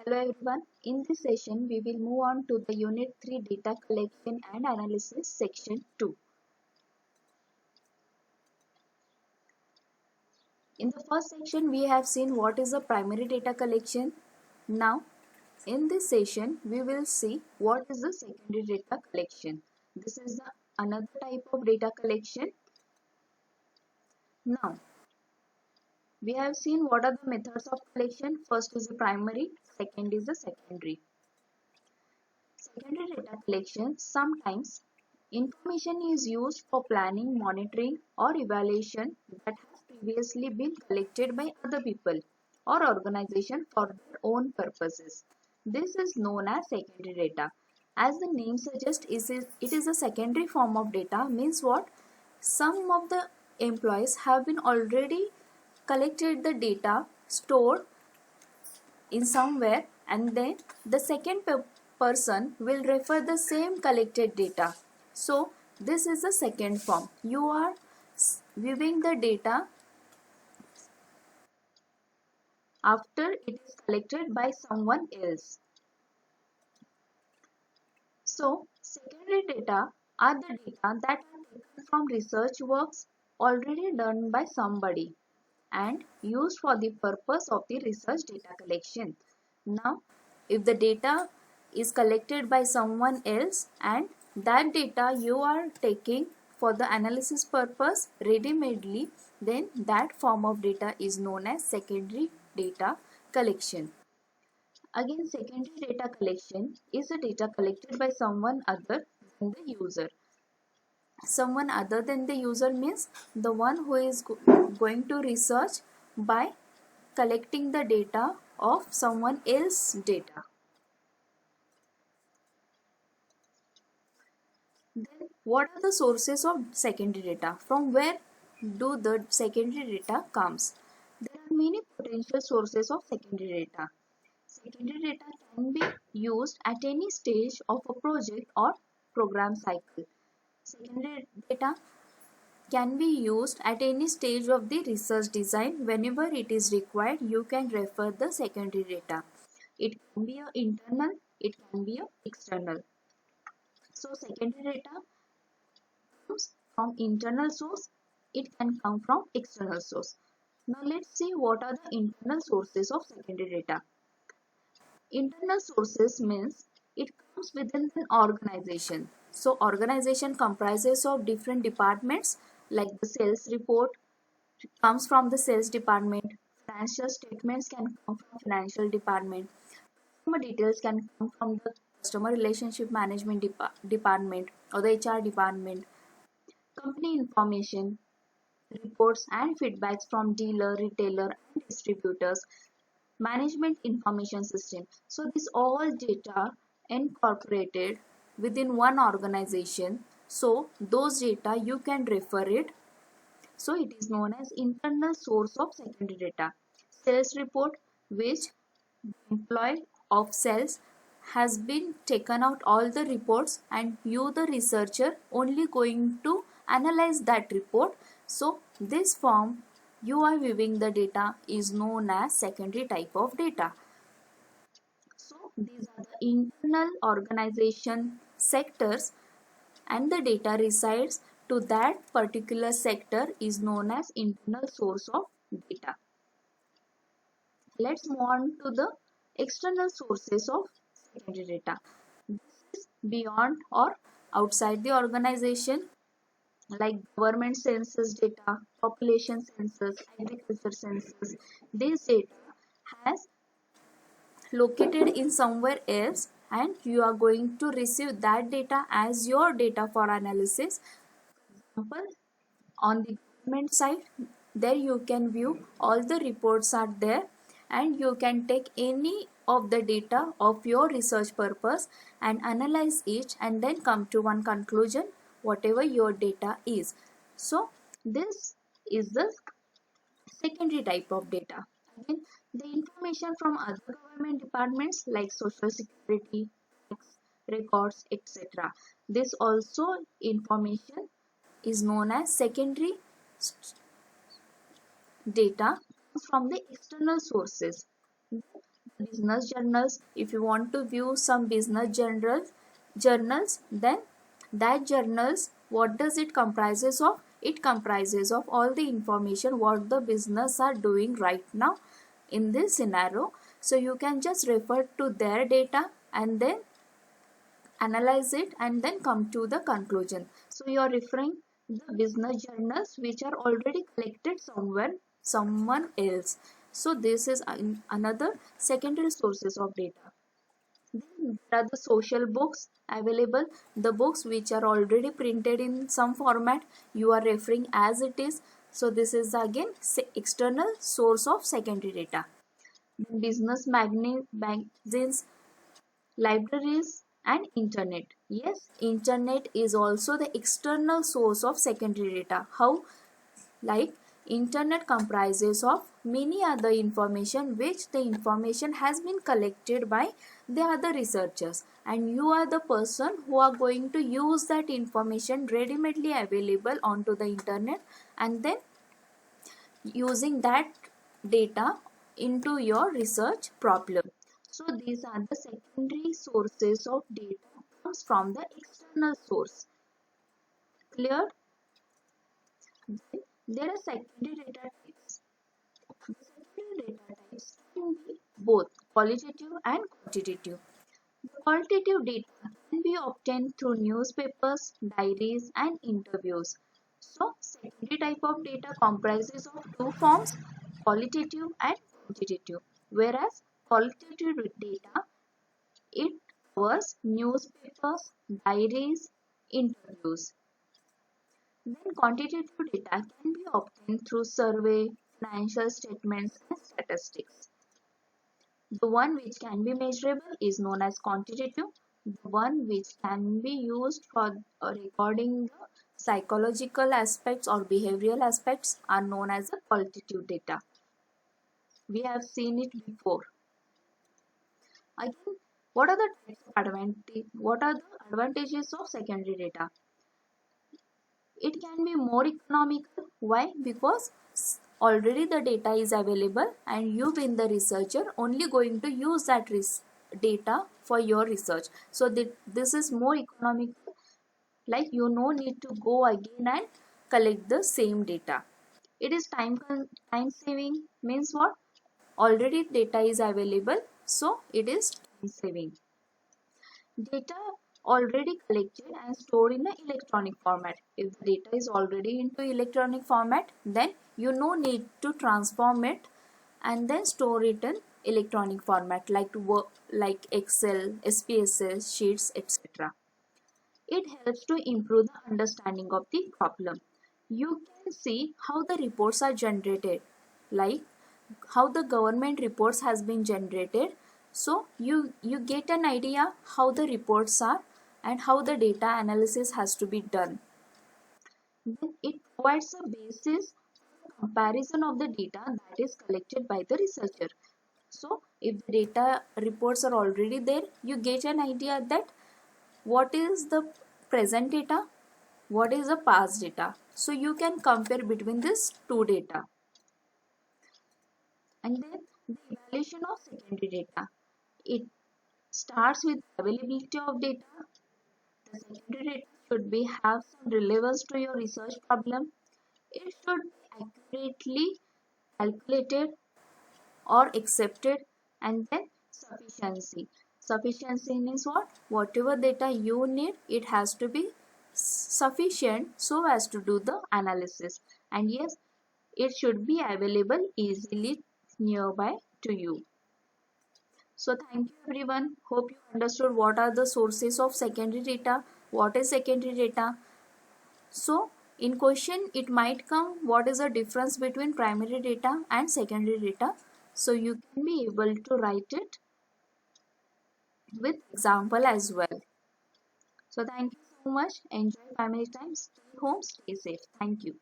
Hello everyone. In this session, we will move on to the Unit 3 Data Collection and Analysis Section 2. In the first section, we have seen what is the primary data collection. Now, in this session, we will see what is the secondary data collection. This is another type of data collection. Now, we have seen what are the methods of collection. First is the primary, second is the secondary. Secondary data collection, sometimes information is used for planning, monitoring or evaluation that has previously been collected by other people or organization for their own purposes. This is known as secondary data. As the name suggests, it is a secondary form of data. Means what? Some of the employees have been already collected the data stored in somewhere, and then the second person will refer the same collected data. So this is the second form. You are viewing the data after it is collected by someone else. So secondary data are the data that are taken from research works already done by somebody and used for the purpose of the research data collection. Now, if the data is collected by someone else and that data you are taking for the analysis purpose ready-madely, then that form of data is known as secondary data collection. Again, secondary data collection is a data collected by someone other than the user. Someone other than the user means the one who is going to research by collecting the data of someone else's data. Then what are the sources of secondary data? From where do the secondary data comes? There are many potential sources of secondary data. Secondary data can be used at any stage of a project or program cycle. Secondary data can be used at any stage of the research design. Whenever it is required, you can refer the secondary data. It can be internal, it can be external. So secondary data comes from internal source, it can come from external source. Now let's see what are the internal sources of secondary data. Internal sources means it comes within an organization. So organization comprises of different departments, like the sales report comes from the sales department, financial statements can come from financial department, customer details can come from the customer relationship management department or the HR department, company information, reports and feedbacks from dealer, retailer and distributors, management information system. So this all data incorporated within one organization. So those data you can refer it. So it is known as internal source of secondary data. Sales report, which employee of sales has been taken out all the reports and you the researcher only going to analyze that report. So this form you are viewing the data is known as secondary type of data. So these are the internal organization sectors and the data resides to that particular sector is known as internal source of data. Let's move on to the external sources of secondary data. This is beyond or outside the organization, like government census data, population census, agriculture census. This data has located in somewhere else and you are going to receive that data as your data for analysis. For example, on the government side, there you can view all the reports are there and you can take any of the data of your research purpose and analyze it and then come to one conclusion whatever your data is. So this is the secondary type of data. Again, the information from other government departments like social security, tax records, etc. This also information is known as secondary data from the external sources. business journals. If you want to view some business journals, then that journals, what does it comprises of? It comprises of all the information what the business are doing right now in this scenario. So you can just refer to their data and then analyze it and then come to the conclusion. So you are referring the business journals which are already collected somewhere, someone else. So this is another secondary sources of data. Then there are the social books available, the books which are already printed in some format, you are referring as it is. So this is again external source of secondary data. Then business magazines, libraries and internet. Yes, internet is also the external source of secondary data. How? Like internet comprises of many other information which the information has been collected by the other researchers, and you are the person who are going to use that information ready-madely available onto the internet and then using that data into your research problem. So these are the secondary sources of data comes from the external source. Clear? Then there are secondary data types. The secondary data types can be both qualitative and quantitative. The qualitative data can be obtained through newspapers, diaries, and interviews. So, secondary type of data comprises of two forms, qualitative and quantitative. Whereas qualitative data, it covers newspapers, diaries, interviews. Then quantitative data can be obtained through survey, financial statements, and statistics. The one which can be measurable is known as quantitative. The one which can be used for recording the psychological aspects or behavioral aspects are known as the qualitative data. We have seen it before. Again, what are the types of advantage? What are the advantages of secondary data? It can be more economical. Why? Because already the data is available and you being the researcher only going to use that data for your research. So this is more economical, like you no need to go again and collect the same data. It is time saving, means what? Already data is available, so it is time saving. Data already collected and stored in the electronic format. If the data is already into electronic format, then you no need to transform it and then store it in electronic format like Excel, SPSS, sheets, etc. It helps to improve the understanding of the problem. You can see how the reports are generated, like how the government reports has been generated. So you get an idea how the reports are and how the data analysis has to be done. Then it provides a basis for comparison of the data that is collected by the researcher. So if the data reports are already there, you get an idea that what is the present data, what is the past data. So you can compare between these two data. And then the evaluation of secondary data. It starts with availability of data. The secondary data should be have some relevance to your research problem. It should be accurately calculated or accepted. And then sufficiency. Sufficiency means what? Whatever data you need, it has to be sufficient so as to do the analysis. And yes, it should be available easily nearby to you. So thank you everyone. Hope you understood what are the sources of secondary data, what is secondary data. So in question it might come what is the difference between primary data and secondary data. So you can be able to write it with example as well. So thank you so much. Enjoy family time. Stay home, stay safe. Thank you.